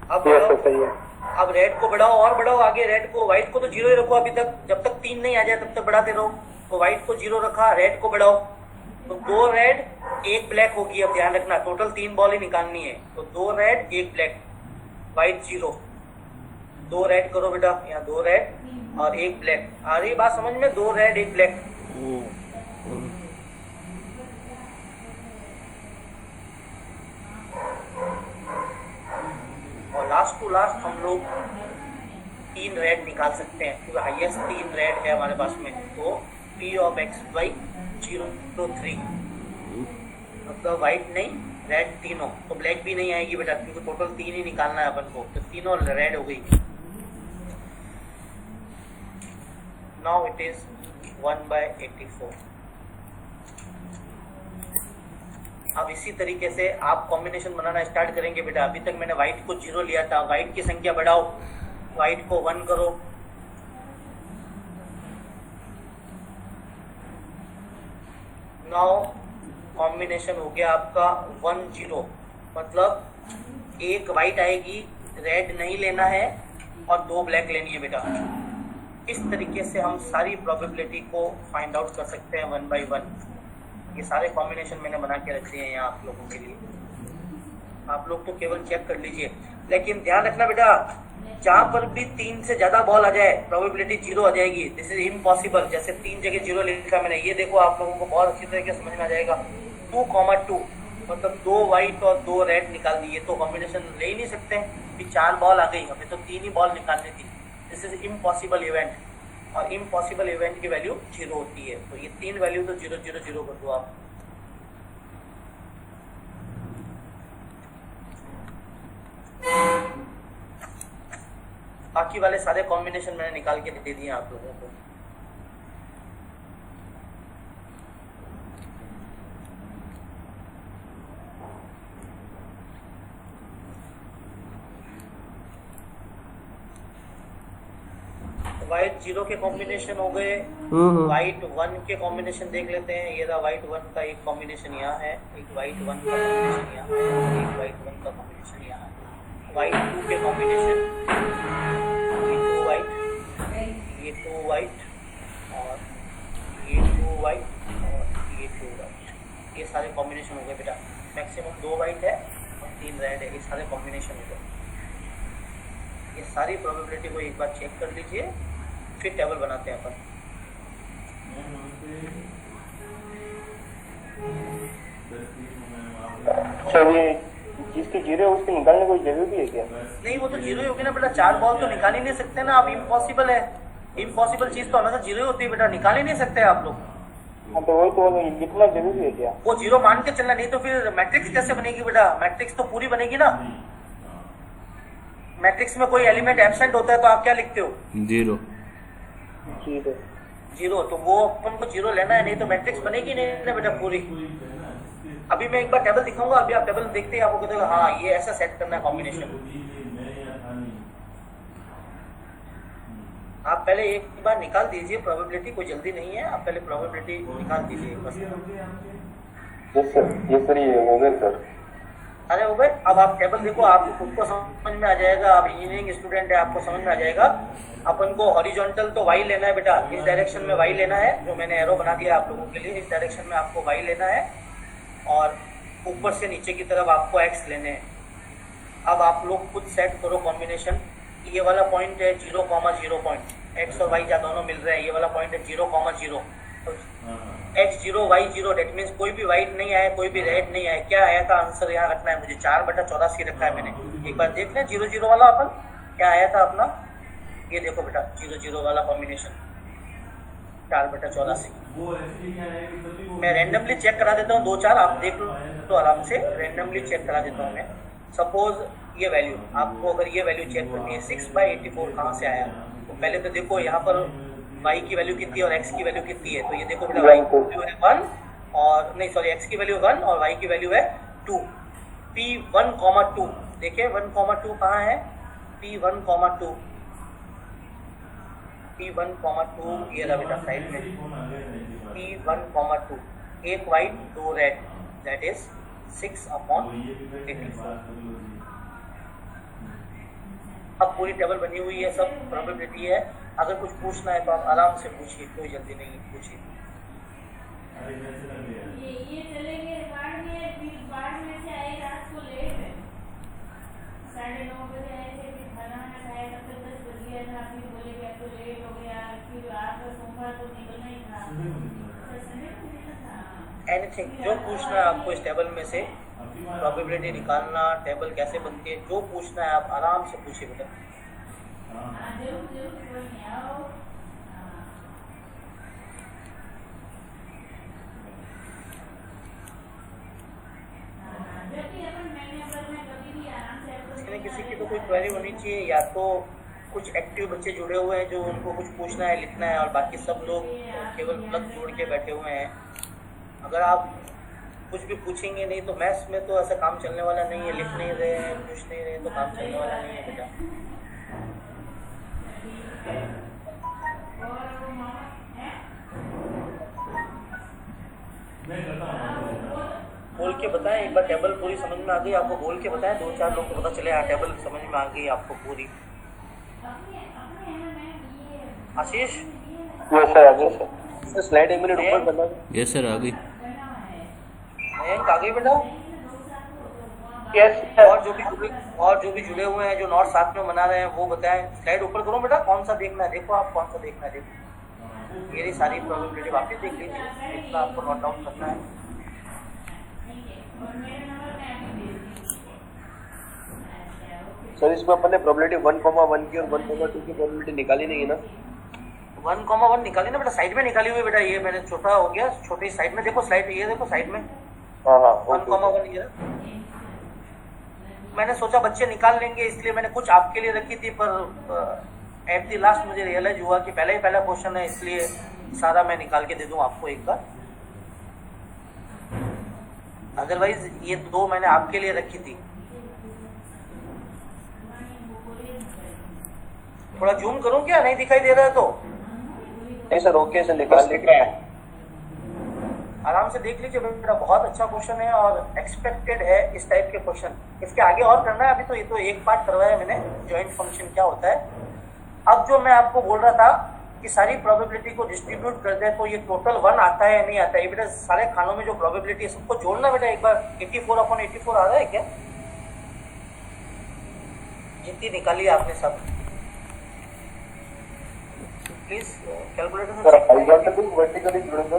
अब सही है। अब रेड को बढ़ाओ और बढ़ाओ आगे, रेड को, व्हाइट को तो 0 ही रखो अभी तक, जब तक 3 नहीं आ जाए तब तक बढ़ाते रहो। तो व्हाइट को 0 रखा, रेड को बढ़ाओ, तो 2 रेड 1 ब्लैक होगी। अब ध्यान रखना टोटल 3 बॉल ही निकालनी है, तो 2 रेड 1 ब्लैक, व्हाइट 0। 2 रेड करो बेटा, यहाँ 2 रेड और 1 ब्लैक। आ रही बात समझ में? 2 रेड 1 ब्लैक। और लास्ट टू लास्ट हम लोग 3 रेड निकाल सकते हैं, क्योंकि हाईएस्ट 3 रेड है हमारे पास में। तो P of X Y 0-3, मतलब व्हाइट नहीं रेड तीनों, तो ब्लैक भी नहीं आएगी बेटा, क्योंकि टोटल 3 ही निकालना है अपन को, तो तीनों रेड हो गई। Now it is 1/84। अब इसी तरीके से आप कॉम्बिनेशन बनाना स्टार्ट करेंगे बेटा। अभी तक मैंने व्हाइट को 0 लिया था, व्हाइट की संख्या बढ़ाओ, व्हाइट को 1 करो, नाउ कॉम्बिनेशन हो गया आपका 1-0, मतलब 1 व्हाइट आएगी, रेड नहीं लेना है और 2 ब्लैक लेनी है बेटा। इस तरीके से हम सारी प्रोबेबिलिटी को फाइंड आउट कर सकते हैं 1 by 1। ये सारे कॉम्बिनेशन मैंने बना के रख दिए हैं यहाँ आप लोगों के लिए, आप लोग तो केवल चेक कर लीजिए। लेकिन ध्यान रखना बेटा, जहाँ पर भी 3 से ज्यादा बॉल आ जाए प्रोबेबिलिटी 0 आ जाएगी। This is impossible. जैसे 3 जगह 0 लिखा मैंने, ये देखो आप लोगों को बहुत अच्छी तरीके से समझ में आ जाएगा। 2,2 मतलब 2 व्हाइट और 2 रेड निकाल दिए, तो कॉम्बिनेशन ले ही नहीं सकते कि 4 बॉल आ गई, हमें तो 3 ही बॉल निकालनी थी। दिस इज इम्पॉसिबल इवेंट, और इम्पॉसिबल इवेंट की वैल्यू 0 होती है। तो ये 3 वैल्यू तो 0 0 0 कर दो आप। बाकी वाले सारे कॉम्बिनेशन मैंने निकाल के दे दिए आप लोगों को। वाइट 0 के कॉम्बिनेशन हो गए। वाइट 1 के कॉम्बिनेशन देख लेते हैं। ये रहा वाइट 1 का एक कॉम्बिनेशन यहाँ है, एक वाइट 1 का कॉम्बिनेशन यहाँ है, एक वाइट 1 का कॉम्बिनेशन यहाँ है। वाइट 2 के कॉम्बिनेशन, ये 2 वाइट, ये 2 वाइट, और ये 2 वाइट, और ये 2 वाइट। ये सारे कॉम्बिनेशन हो गए बेटा। मैक्सिमम 2 वाइट है और 3 रेड है, ये सारे कॉम्बिनेशन हो गए। ये सारी प्रोबेबिलिटी को एक बार चेक कर लीजिए, फिर टेबल बनाते हैं अपन। सर ये जिसकी 0 है उसको निकालने कोई जरूरी है क्या? नहीं, वो तो 0 ही होगी ना बेटा। 4 बॉल तो निकाल ही नहीं सकते ना आप, इम्पॉसिबल है। इम्पॉसिबल चीज तो हमेशा 0 ही होती है बेटा, निकाल ही नहीं सकते आप लोग। हाँ तो वही तो लिखना जरूरी है क्या? वो 0 मान के चलना, नहीं तो फिर मैट्रिक्स कैसे बनेगी बेटा? मैट्रिक्स तो पूरी बनेगी ना। मैट्रिक्स में कोई एलिमेंट एब्सेंट होता है तो आप क्या लिखते हो? 0 0। तो वो अपन को 0 लेना है, नहीं तो मैट्रिक्स बनेगी नहीं ना बेटा पूरी। अभी मैं एक बार टेबल दिखाऊंगा, अभी आप टेबल देखते ही आपको कहते हाँ ये ऐसा सेट करना है कॉम्बिनेशन। आप पहले एक बार निकाल दीजिए प्रोबेबिलिटी, कोई जल्दी नहीं है। आप पहले प्रोबेबिलिटी निकाल दीजिए एक बार। ये सर ये हो गए सर। अरे हो गए। अब आप टेबल देखो, आपको खुद को समझ में आ जाएगा। आप इंजीनियरिंग स्टूडेंट है, आपको समझ में आ जाएगा। अपन को हॉरिजॉन्टल तो वाई लेना है बेटा, इस डायरेक्शन में वाई लेना है, जो मैंने एरो बना दिया आप लोगों के लिए। इस डायरेक्शन में आपको वाई लेना है, और ऊपर से नीचे की तरफ आपको एक्स लेने हैं। अब आप लोग खुद सेट करो कॉम्बिनेशन। ये वाला पॉइंट है 0,0 पॉइंट, एक्स और वाई जा दोनों मिल रहे हैं। ये वाला पॉइंट है 0,0, तो x0 y0, डेट मीन्स कोई भी वाइट नहीं आया, कोई भी रेड नहीं आया। क्या आया था आंसर यहाँ रखना है मुझे, 4/84 रखा है मैंने। एक बार देख लें 0 0 वाला अपन क्या आया था अपना। ये देखो बेटा 0 0 वाला कॉम्बिनेशन 4/84। मैं रैंडमली चेक करा देता हूँ 2 4, आप देख लो तो आराम से। रैंडमली चेक करा देता हूँ मैं। सपोज ये वैल्यू आपको, अगर ये वैल्यू चेक करनी है 6/84 कहाँ से आया, तो पहले तो देखो यहाँ पर y की वैल्यू कितनी है और x की वैल्यू कितनी है। तो ये देखो बेटा y की वैल्यू है 1, और नहीं सॉरी x की वैल्यू 1 और y की वैल्यू है 2। P1,2 देखिए 1,2 कहाँ है? P1,2 ये रहा बेटा साइड में। P1,2 एक वाइट 2 रेड, दैट इज 6/84। अब पूरी टेबल बनी हुई है, सब प्रोबेबिलिटी है। अगर कुछ पूछना है तो आप आराम से पूछिए, कोई जल्दी नहीं है, पूछिए। ये चलेंगे बाढ़ में, फिर बाढ़ में से आए रात को लेट 9:30 बजे आए थे, फिर खाना खाया था, फिर 10 बज गया था, फिर बोले कि अब तो लेट हो गया, फिर आज तो सोमवार तो निकलना ही था। एनीथिंग जो पूछना है आपको इस टेबल में से, प्रोबेबिलिटी निकालना, टेबल कैसे बनती है, जो पूछना है आप आराम से पूछिए बेटा। जरूर कोई नहीं आओ। जब भी अपन महीने भर में कभी भी आराम से किसी की तो कोई क्वेरी होनी चाहिए, या तो कुछ एक्टिव बच्चे जुड़े हुए हैं जो उनको कुछ पूछना है, लिखना है, और बाकी सब लोग केवल प्लग जोड़ के बैठे हुए हैं। अगर आप कुछ भी पूछेंगे नहीं तो मैथ्स में तो ऐसा काम चलने वाला नहीं है। लिख नहीं रहे हैं, पूछ नहीं रहे तो काम चलने वाला नहीं है बेटा। बोल के बताएं एक बार, टेबल पूरी समझ में आ गई आपको? बोल के बताएं 2 4 लोग को पता चले हाँ टेबल समझ में आ गई आपको पूरी। आशीष यस सर, आ गई सर। स्लाइड 1 मिनट ऊपर करना। यस सर, आ गई। मयंक आ गई बेटा? यस और जो भी जुड़े हुए हैं, जो नोट साथ में बना रहे हैं, वो बताएं। स्लाइड ऊपर करो बेटा, कौन सा देखना है देखो आप, कौन सा देखना है देखो। मेरी सारी प्रोबेबिलिटी वापस देख लीजिए, इतना आपको नोट डाउन करना है। सर इसमें अपन ने प्रोबेबिलिटी 1,1 की और 1,2 की प्रोबेबिलिटी निकाली नहीं है ना? 1,1 निकाली ना बेटा, साइड में निकाली हुई बेटा, ये मैंने छोटा हो गया, छोटी साइड में देखो, स्लाइड ये देखो साइड में हाँ हाँ 1,1 ये मैंने सोचा बच्चे निकाल लेंगे, इसलिए मैंने कुछ आपके लिए रखी थी, पर एट द लास्ट मुझे रियलाइज हुआ कि पहला ही पहला क्वेश्चन है, इसलिए सारा मैं निकाल के दे दूं आपको एक बार। अदरवाइज ये दो मैंने आपके लिए रखी थी। थोड़ा जूम करूं क्या, नहीं दिखाई दे रहा है तो? नहीं सर ओके सर निकाल लेंगे। आराम से देख लीजिए बेटा, बहुत अच्छा क्वेश्चन है और एक्सपेक्टेड है इस टाइप के क्वेश्चन। इसके आगे और करना है, अभी तो ये तो एक पार्ट करवाया मैंने, जॉइंट फंक्शन क्या होता है। अब जो मैं आपको बोल रहा था कि सारी प्रोबेबिलिटी को डिस्ट्रीब्यूट कर दे तो ये टोटल 1 आता है या नहीं आता है। बेटा सारे खानों में जो प्रोबेबिलिटी है सबको जोड़ना बेटा एक बार। 84/84 आ रहा है क्या? जितनी निकाली आपने सब, प्लीज कैलकुलेटर से वर्टिकली जोड़ेंगे।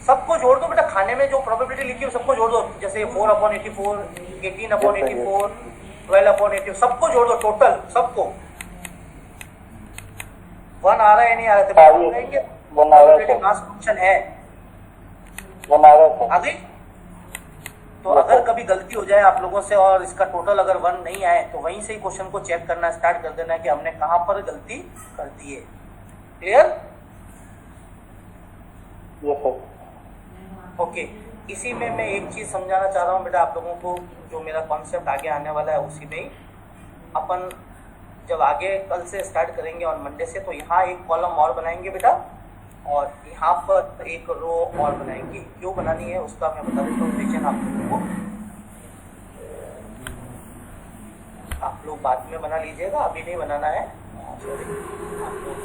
सबको जोड़ दो बेटा, खाने में जो प्रोबेबिलिटी लिखी है सबको जोड़ दो, जैसे 4/84, 18/84, 12/84, सबको जोड़ दो, टोटल सबको। 1 आ रहा है नहीं आ रहा है? प्रोबेबिलिटी मास फंक्शन है, 1 आ रहा है। आ गई? तो अगर कभी गलती हो जाए आप लोगों से और इसका टोटल अगर 1 नहीं आए तो वहीं से ही क्वेश्चन को चेक करना स्टार्ट कर देना कि हमने कहां पर गलती कर दी है। क्लियर? Yes sir. ओके, इसी में मैं एक चीज समझाना चाह रहा हूँ बेटा आप लोगों को, जो मेरा कॉन्सेप्ट आगे आने वाला है उसी में ही अपन जब आगे कल से स्टार्ट करेंगे और मंडे से, तो यहाँ एक कॉलम और बनाएंगे बेटा और यहाँ पर एक रो और बनाएंगे। क्यों बनानी है उसका मैं बता देता हूँ रीजन आप लोगों को। आप लोग बाद में बना लीजिएगा, अभी नहीं बनाना है, सॉरी। आप लोग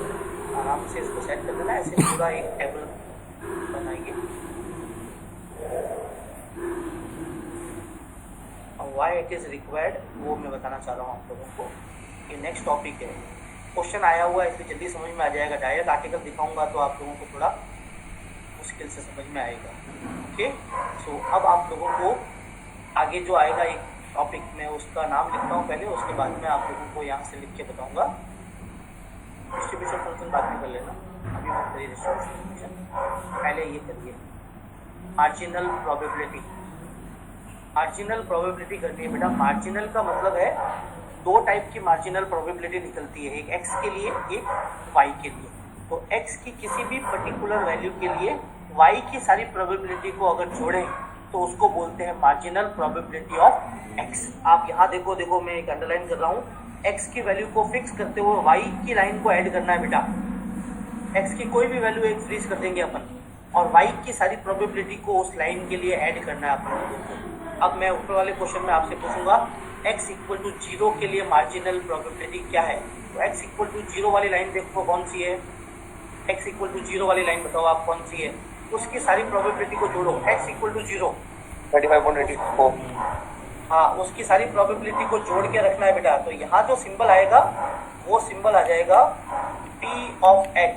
आराम से इसको सेट कर देना, ऐसे पूरा एक टेबल बनाएंगे। और वाई इट इज़ रिक्वायर्ड वो मैं बताना चाह रहा हूँ आप लोगों को। ये नेक्स्ट टॉपिक है, क्वेश्चन आया हुआ है इसलिए जल्दी समझ में आ जाएगा। डायरेक्ट आर्टिकल दिखाऊंगा तो आप लोगों को थोड़ा मुश्किल से समझ में आएगा। ओके, सो अब आप लोगों को आगे जो आएगा एक टॉपिक में उसका नाम लिखता हूँ पहले, उसके बाद में आप लोगों को यहाँ से लिख के बताऊँगा। डिस्ट्रीब्यूशन फंक्शन बाद में कर लेना, अभी मत करिए डिस्ट्रीब्यूशन फंक्शन, पहले ये करिए। मार्जिनल प्रोबेबिलिटी, मार्जिनल प्रोबेबिलिटी करनी है बेटा। मार्जिनल का मतलब है दो टाइप की मार्जिनल प्रोबेबिलिटी निकलती है, एक x के लिए, एक y के लिए। तो x की किसी भी पर्टिकुलर वैल्यू के लिए y की सारी प्रोबेबिलिटी को अगर जोड़ें तो उसको बोलते हैं मार्जिनल प्रोबेबिलिटी ऑफ x। आप यहाँ देखो, देखो मैं एक अंडरलाइन कर रहा हूँ, x की वैल्यू को फिक्स करते हुए y की लाइन को ऐड करना है बेटा। x की कोई भी वैल्यू एक फ्रीज कर देंगे अपन और y की सारी प्रोबेबिलिटी को उस लाइन के लिए ऐड करना है अपन लोगों को। अब मैं ऊपर वाले क्वेश्चन में आपसे पूछूंगा x इक्वल टू 0 के लिए मार्जिनल प्रोबेबिलिटी क्या है। तो x इक्वल टू 0 वाली लाइन देखो कौन सी है, x इक्वल टू 0 वाली लाइन बताओ आप कौन सी है, उसकी सारी प्रोबेबिलिटी को जोड़ो। x इक्वल टू 0 35.84, हाँ, उसकी सारी प्रोबेबिलिटी को जोड़ के रखना है बेटा। तो यहाँ जो सिंबल आएगा वो सिंबल आ जाएगा p ऑफ x।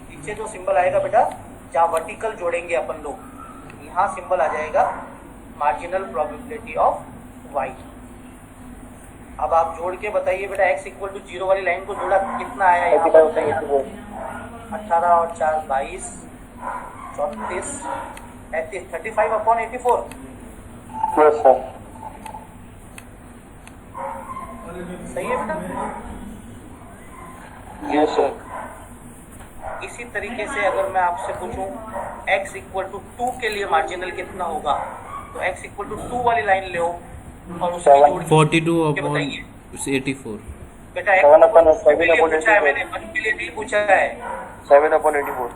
नीचे जो सिंबल आएगा बेटा, जहाँ वर्टिकल जोड़ेंगे अपन लोग, यहाँ सिंबल आ जाएगा मार्जिनल प्रोबेबिलिटी ऑफ y। अब आप जोड़ के बताइए बेटा, x इक्वल टू 0 वाली लाइन को जोड़ा कितना आया यहाँ पर बताइए। 18 और 4 22, 34, 35/84। Yes sir. सही है बेटा? Yes sir. इसी तरीके से अगर मैं आपसे पूछूं x इक्वल टू 2 के लिए मार्जिनल कितना होगा, तो x इक्वल टू 2 वाली लाइन ले और उसकी जोड़ 42/84। बेटा 7/84 मैंने 1 के लिए नहीं पूछा है। 7/84।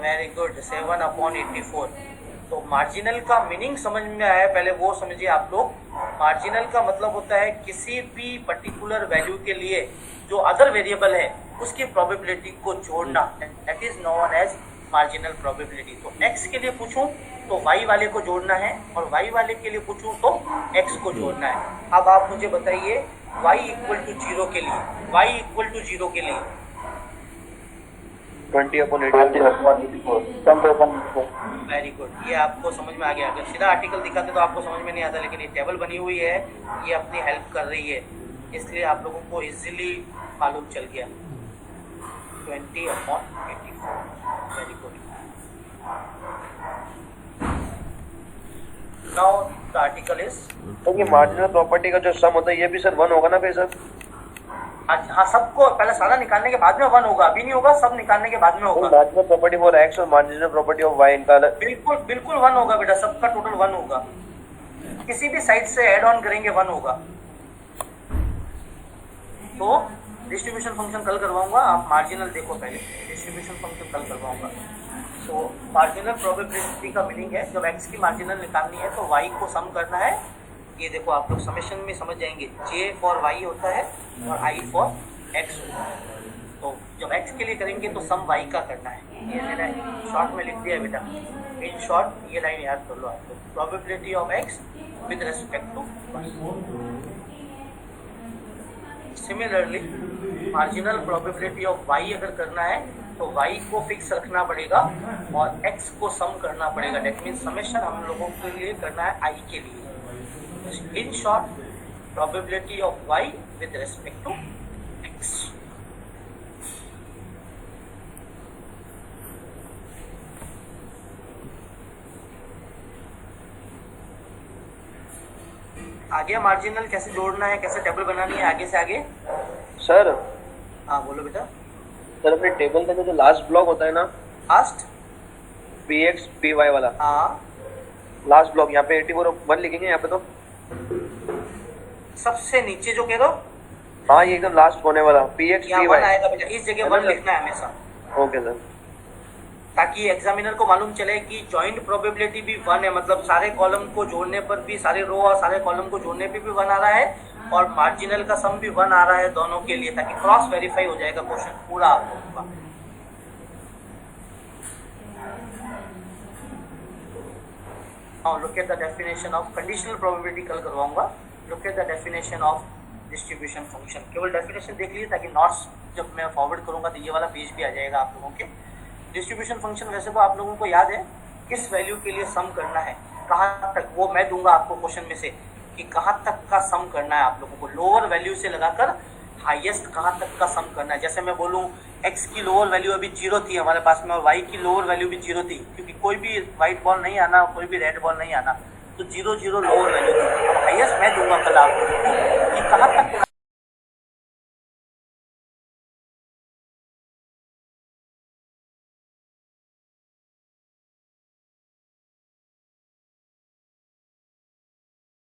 Very good, 7/84। तो मार्जिनल का मीनिंग समझ में आया, पहले वो समझिए आप लोग। मार्जिनल का मतलब होता है किसी भी पर्टिकुलर वैल्यू के लिए जो अदर वेरिएबल है उसकी प्रोबेबिलिटी को जोड़ना, that is known as marginal probability. तो x के लिए पूछूं तो y वाले को जोड़ना है और y वाले के लिए पूछूं तो x को जोड़ना है। अब आप मुझे बताइए y इक्वल टू 0 के लिए, y इक्वल टू 0 के लिए 20/84 सम पे अपन वेरी गुड, ये आपको समझ में आ गया। अगर सीधा आर्टिकल दिखाते तो आपको समझ में नहीं आता, लेकिन ये टेबल बनी हुई है, ये अपनी हेल्प कर रही है, इसलिए आप लोगों को इजीली मालूम चल गया। 20/84, very good. Now the article is, तो ये मार्जिनल प्रॉपर्टी का जो सम होता है ये भी सर 1 होगा ना फिर सर? हाँ, सबको पहले सारा निकालने के बाद में 1 होगा, अभी नहीं होगा, सब निकालने के बाद में होगा। मार्जिनल प्रॉपर्टी फॉर x और मार्जिनल प्रॉपर्टी ऑफ y इनका अलग? बिल्कुल बिल्कुल 1 होगा बेटा, सबका टोटल 1 होगा, किसी भी साइड से ऐड ऑन करेंगे 1 होगा। तो डिस्ट्रीब्यूशन फंक्शन कल करवाऊंगा, आप मार्जिनल देखो पहले, डिस्ट्रीब्यूशन फंक्शन कल करवाऊंगा। तो मार्जिनल प्रोबेबिलिटी का मीनिंग है जब x की मार्जिनल निकालनी है तो y को सम करना है। ये देखो आप लोग समेशन में समझ जाएंगे, j फॉर y होता है और i फॉर x होता है। तो जब x के लिए करेंगे तो सम y का करना है। ये मैंने शॉर्ट में लिख दिया है बेटा, इन शॉर्ट ये लाइन याद कर लो आप लोग, probability of x with respect to y। Similarly marginal probability of y अगर करना है तो y को फिक्स रखना पड़ेगा और x को सम करना पड़ेगा। दैट मीन्स समेशन हम लोगों के लिए करना है i के लिए। In short, probability of y with respect to x। आगे मार्जिनल कैसे जोड़ना है, कैसे टेबल बनानी है, आगे से आगे। सर हाँ बोलो बेटा। सर अपने टेबल का जो लास्ट ब्लॉक होता है ना, लास्ट px py वाला, हाँ लास्ट ब्लॉक यहाँ पे 84/1 लिखेंगे यहाँ पे तो? सबसे नीचे जो कह रहे हो, हाँ ये एकदम लास्ट होने वाला px यहाँ py। 1 आएगा बेटा, इस जगह 1 लिखना है हमेशा, ओके सर। ताकि एग्जामिनर को मालूम चले कि जॉइंट प्रोबेबिलिटी भी 1 है, मतलब सारे कॉलम को जोड़ने पर भी, सारे रो और सारे कॉलम को जोड़ने पे भी 1 आ रहा है और मार्जिनल का सम भी 1 आ रहा है दोनों के लिए, ताकि क्रॉस वेरीफाई हो जाएगा क्वेश्चन पूरा आप लोगों का। हाँ, look at the definition of conditional probability कल करवाऊंगा। Look at the definition of distribution function, केवल डेफिनेशन देख लीजिए ताकि नोट्स जब मैं फॉरवर्ड करूंगा तो ये वाला पेज भी आ जाएगा आप लोगों के। डिस्ट्रीब्यूशन फंक्शन वैसे तो आप लोगों को याद है किस वैल्यू के लिए सम करना है, कहाँ तक, वो मैं दूंगा आपको क्वेश्चन में से कि कहाँ तक का सम करना है आप लोगों को, लोअर वैल्यू से लगाकर हाईएस्ट कहाँ तक का सम करना है। जैसे मैं बोलूँ x की लोअर वैल्यू अभी 0 थी हमारे पास में और y की लोअर वैल्यू भी 0 थी, क्योंकि कोई भी व्हाइट बॉल नहीं आना, कोई भी रेड बॉल नहीं आना, तो 0 0 लोअर वैल्यू थी। अब हाईएस्ट मैं दूंगा कल आप लोगों को कि कहाँ तक